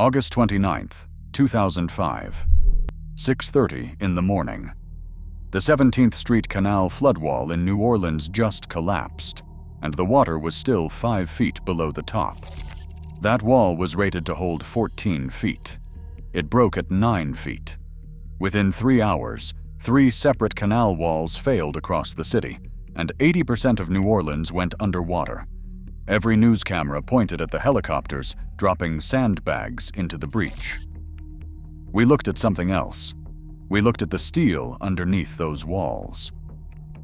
August 29th, 2005, 6:30 in the morning. The 17th Street Canal floodwall in New Orleans just collapsed, and the water was still 5 feet below the top. That wall was rated to hold 14 feet. It broke at 9 feet. Within 3 hours, 3 separate canal walls failed across the city, and 80% of New Orleans went underwater. Every news camera pointed at the helicopters dropping sandbags into the breach. We looked at something else. We looked at the steel underneath those walls.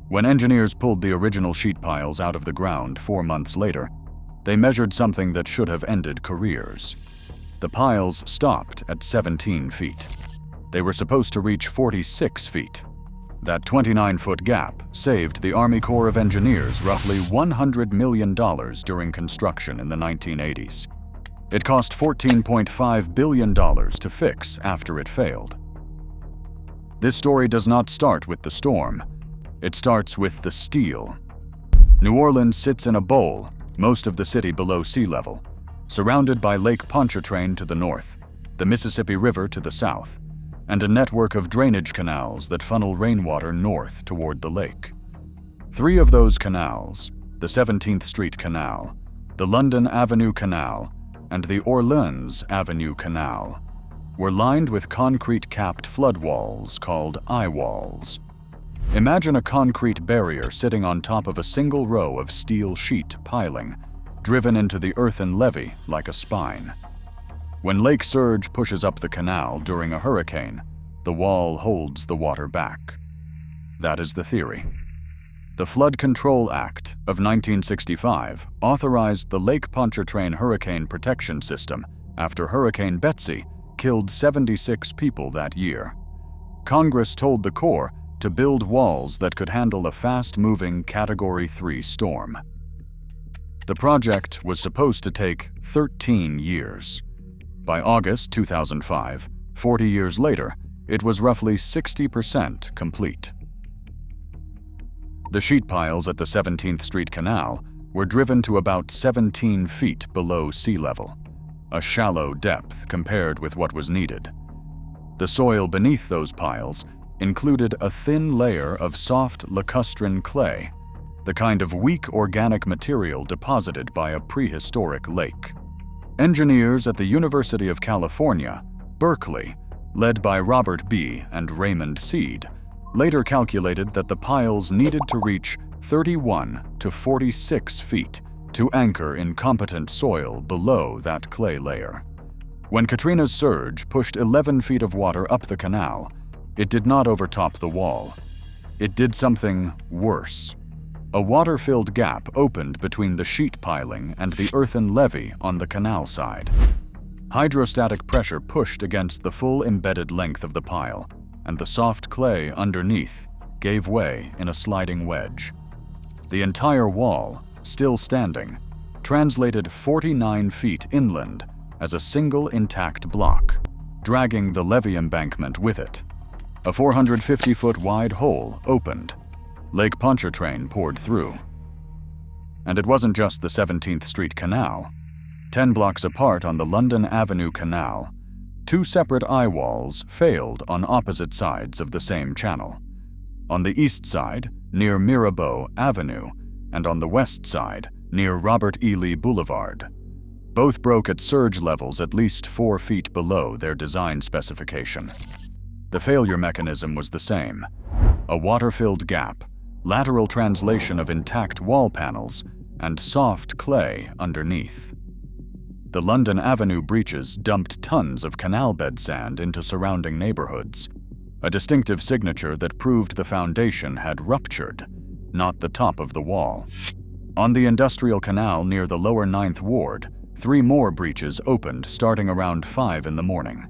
When engineers pulled the original sheet piles out of the ground 4 months later, they measured something that should have ended careers. The piles stopped at 17 feet. They were supposed to reach 46 feet. That 29-foot gap saved the Army Corps of Engineers roughly $100 million during construction in the 1980s. It cost $14.5 billion to fix after it failed. This story does not start with the storm. It starts with the steel. New Orleans sits in a bowl, most of the city below sea level, surrounded by Lake Pontchartrain to the north, the Mississippi River to the south, and a network of drainage canals that funnel rainwater north toward the lake. 3 of those canals, the 17th Street Canal, the London Avenue Canal, and the Orleans Avenue Canal, were lined with concrete-capped floodwalls called eye-walls. Imagine a concrete barrier sitting on top of a single row of steel sheet piling, driven into the earthen levee like a spine. When lake surge pushes up the canal during a hurricane, the wall holds the water back. That is the theory. The Flood Control Act of 1965 authorized the Lake Pontchartrain Hurricane Protection System after Hurricane Betsy killed 76 people that year. Congress told the Corps to build walls that could handle a fast-moving Category 3 storm. The project was supposed to take 13 years. By August 2005, 40 years later, it was roughly 60% complete. The sheet piles at the 17th Street Canal were driven to about 17 feet below sea level, a shallow depth compared with what was needed. The soil beneath those piles included a thin layer of soft lacustrine clay, the kind of weak organic material deposited by a prehistoric lake. Engineers at the University of California, Berkeley, led by Robert B. and Raymond Seed, later calculated that the piles needed to reach 31 to 46 feet to anchor in competent soil below that clay layer. When Katrina's surge pushed 11 feet of water up the canal, it did not overtop the wall. It did something worse. A water-filled gap opened between the sheet piling and the earthen levee on the canal side. Hydrostatic pressure pushed against the full embedded length of the pile, and the soft clay underneath gave way in a sliding wedge. The entire wall, still standing, translated 49 feet inland as a single intact block, dragging the levee embankment with it. A 450-foot wide hole opened. Lake Pontchartrain poured through. And it wasn't just the 17th Street Canal. 10 blocks apart on the London Avenue Canal, 2 separate eye walls failed on opposite sides of the same channel. On the east side, near Mirabeau Avenue, and on the west side, near Robert E. Lee Boulevard. Both broke at surge levels at least 4 feet below their design specification. The failure mechanism was the same: a water-filled gap, lateral translation of intact wall panels, and soft clay underneath. The London Avenue breaches dumped tons of canal bed sand into surrounding neighborhoods, a distinctive signature that proved the foundation had ruptured, not the top of the wall. On the Industrial Canal near the lower 9th Ward, 3 more breaches opened starting around 5 in the morning.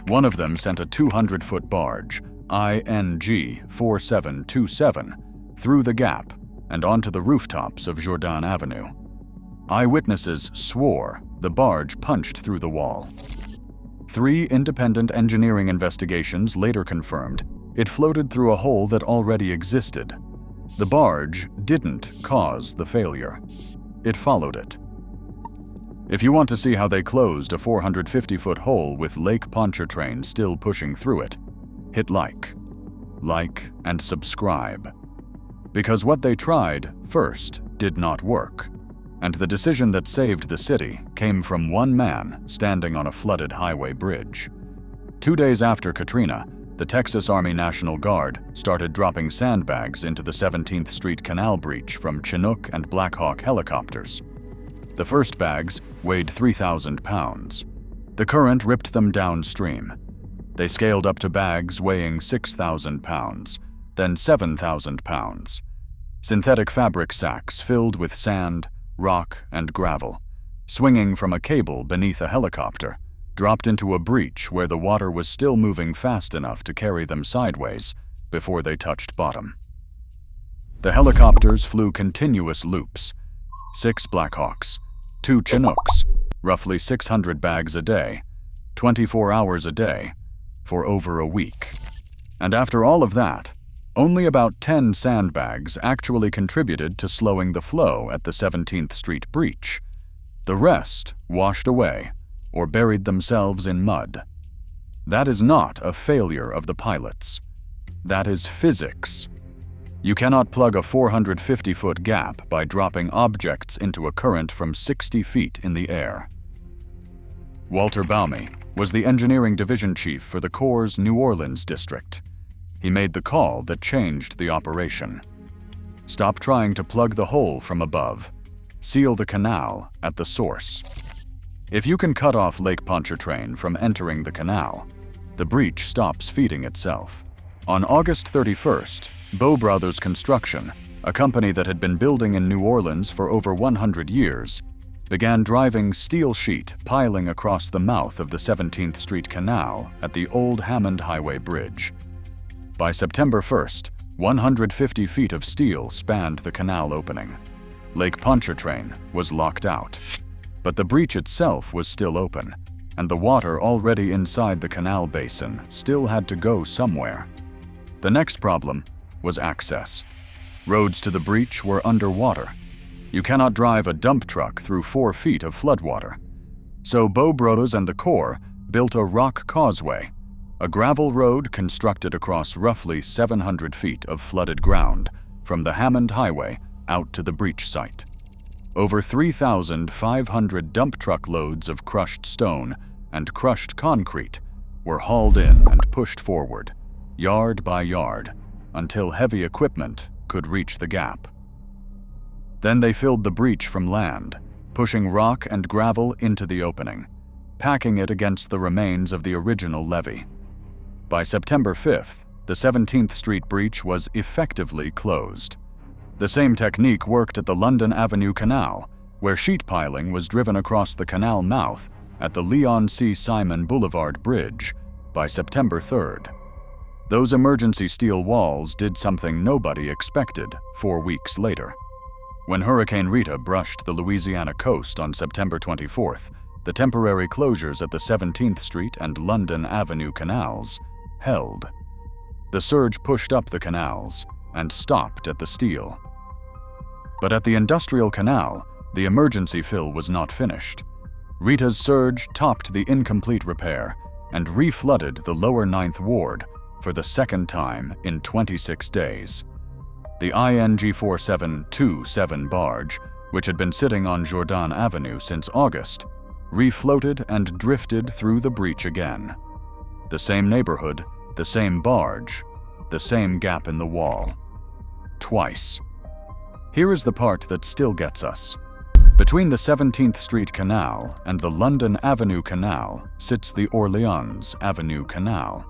One of them sent a 200-foot barge, ING 4727, through the gap and onto the rooftops of Jourdan Avenue. Eyewitnesses swore the barge punched through the wall. 3 independent engineering investigations later confirmed it floated through a hole that already existed. The barge didn't cause the failure. It followed it. If you want to see how they closed a 450-foot hole with Lake Pontchartrain still pushing through it, hit like and subscribe. Because what they tried first did not work, and the decision that saved the city came from one man standing on a flooded highway bridge. 2 days after Katrina, the Texas Army National Guard started dropping sandbags into the 17th Street Canal breach from Chinook and Black Hawk helicopters. The first bags weighed 3,000 pounds. The current ripped them downstream. They scaled up to bags weighing 6,000 pounds, then 7,000 pounds. Synthetic fabric sacks filled with sand, rock, and gravel, swinging from a cable beneath a helicopter, dropped into a breach where the water was still moving fast enough to carry them sideways before they touched bottom. The helicopters flew continuous loops, 6 Blackhawks, 2 Chinooks, roughly 600 bags a day, 24 hours a day, for over a week. And after all of that, only about 10 sandbags actually contributed to slowing the flow at the 17th Street breach. The rest washed away or buried themselves in mud. That is not a failure of the pilots. That is physics. You cannot plug a 450-foot gap by dropping objects into a current from 60 feet in the air. Walter Baume was the engineering division chief for the Corps' New Orleans district. He made the call that changed the operation. Stop trying to plug the hole from above. Seal the canal at the source. If you can cut off Lake Pontchartrain from entering the canal, the breach stops feeding itself. On August 31st, Bow Brothers Construction, a company that had been building in New Orleans for over 100 years, began driving steel sheet piling across the mouth of the 17th Street Canal at the old Hammond Highway Bridge. By September 1st, 150 feet of steel spanned the canal opening. Lake Pontchartrain was locked out, but the breach itself was still open, and the water already inside the canal basin still had to go somewhere. The next problem was access. Roads to the breach were underwater. You cannot drive a dump truck through 4 feet of floodwater. So Bow Brothers and the Corps built a rock causeway, a gravel road constructed across roughly 700 feet of flooded ground from the Hammond Highway out to the breach site. Over 3,500 dump truck loads of crushed stone and crushed concrete were hauled in and pushed forward, yard by yard, until heavy equipment could reach the gap. Then they filled the breach from land, pushing rock and gravel into the opening, packing it against the remains of the original levee. By September 5th, the 17th Street breach was effectively closed. The same technique worked at the London Avenue Canal, where sheet piling was driven across the canal mouth at the Leon C. Simon Boulevard Bridge by September 3rd. Those emergency steel walls did something nobody expected 4 weeks later. When Hurricane Rita brushed the Louisiana coast on September 24th, the temporary closures at the 17th Street and London Avenue canals held. The surge pushed up the canals and stopped at the steel. But at the Industrial Canal, the emergency fill was not finished. Rita's surge topped the incomplete repair and reflooded the lower 9th Ward for the second time in 26 days. The ING 4727 barge, which had been sitting on Jourdan Avenue since August, refloated and drifted through the breach again. The same neighborhood, the same barge, the same gap in the wall. Twice. Here is the part that still gets us. Between the 17th Street Canal and the London Avenue Canal sits the Orleans Avenue Canal.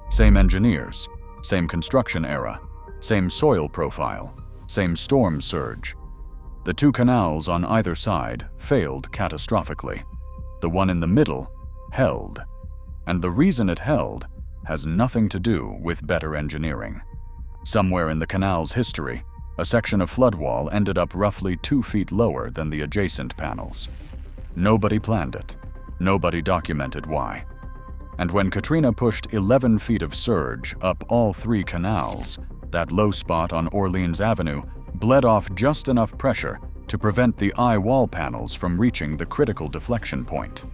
Same engineers, same construction era, same soil profile, same storm surge. The 2 canals on either side failed catastrophically. The one in the middle held. And the reason it held has nothing to do with better engineering. Somewhere in the canal's history, a section of floodwall ended up roughly 2 feet lower than the adjacent panels. Nobody planned it. Nobody documented why. And when Katrina pushed 11 feet of surge up all 3 canals, that low spot on Orleans Avenue bled off just enough pressure to prevent the eye wall panels from reaching the critical deflection point.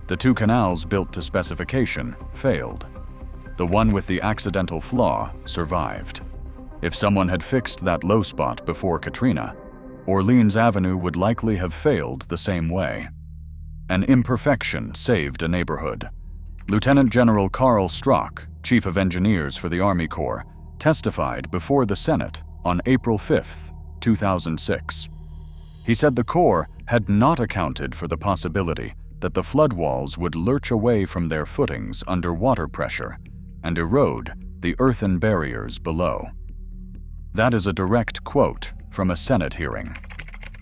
The two canals built to specification failed. The one with the accidental flaw survived. If someone had fixed that low spot before Katrina, Orleans Avenue would likely have failed the same way. An imperfection saved a neighborhood. Lieutenant General Carl Strock, Chief of Engineers for the Army Corps, testified before the Senate on April 5, 2006. He said the Corps had not accounted for the possibility that the floodwalls would lurch away from their footings under water pressure and erode the earthen barriers below. That is a direct quote from a Senate hearing.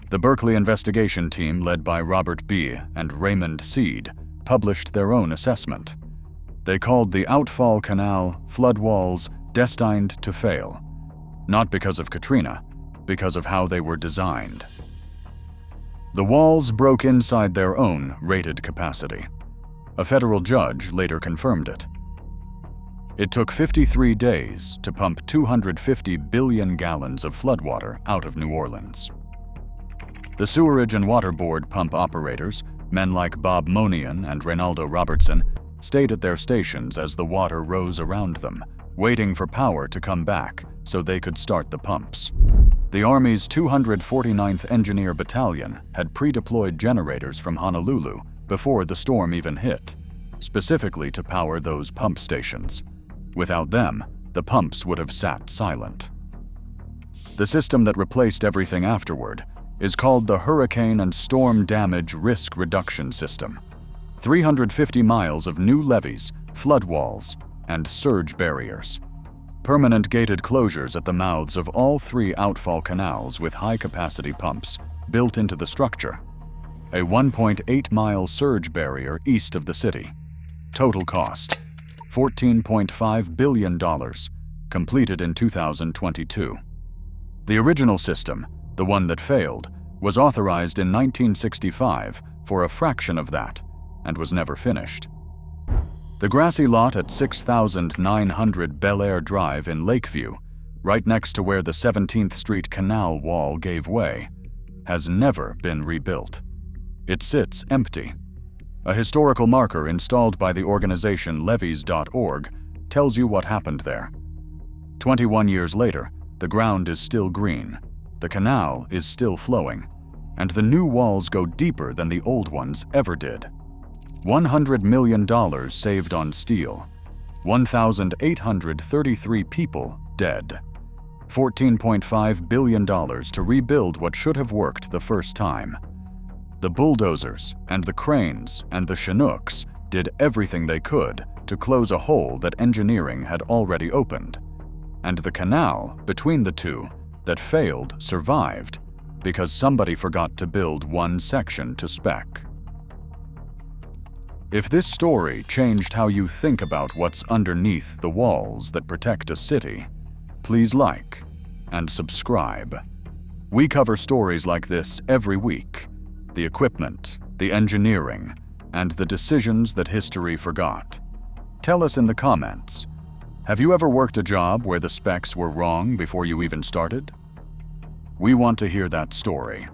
The Berkeley investigation team, led by Robert B. and Raymond Seed, published their own assessment. They called the outfall canal floodwalls destined to fail, not because of Katrina, because of how they were designed. The walls broke inside their own rated capacity. A federal judge later confirmed it. It took 53 days to pump 250 billion gallons of floodwater out of New Orleans. The Sewerage and Water Board pump operators, men like Bob Monian and Reynaldo Robertson, stayed at their stations as the water rose around them, waiting for power to come back so they could start the pumps. The Army's 249th Engineer Battalion had pre-deployed generators from Honolulu before the storm even hit, specifically to power those pump stations. Without them, the pumps would have sat silent. The system that replaced everything afterward is called the Hurricane and Storm Damage Risk Reduction System. 350 miles of new levees, floodwalls, and surge barriers. Permanent gated closures at the mouths of all three outfall canals with high-capacity pumps built into the structure. A 1.8-mile surge barrier east of the city. Total cost: $14.5 billion, completed in 2022. The original system, the one that failed, was authorized in 1965 for a fraction of that and was never finished. The grassy lot at 6,900 Bel Air Drive in Lakeview, right next to where the 17th Street Canal wall gave way, has never been rebuilt. It sits empty. A historical marker installed by the organization levees.org tells you what happened there. 21 years later, the ground is still green, the canal is still flowing, and the new walls go deeper than the old ones ever did. $100 million saved on steel, 1,833 people dead, $14.5 billion to rebuild what should have worked the first time. The bulldozers and the cranes and the Chinooks did everything they could to close a hole that engineering had already opened. And the canal between the two that failed survived because somebody forgot to build one section to spec. If this story changed how you think about what's underneath the walls that protect a city, please like and subscribe. We cover stories like this every week. The equipment, the engineering, and the decisions that history forgot. Tell us in the comments, have you ever worked a job where the specs were wrong before you even started? We want to hear that story.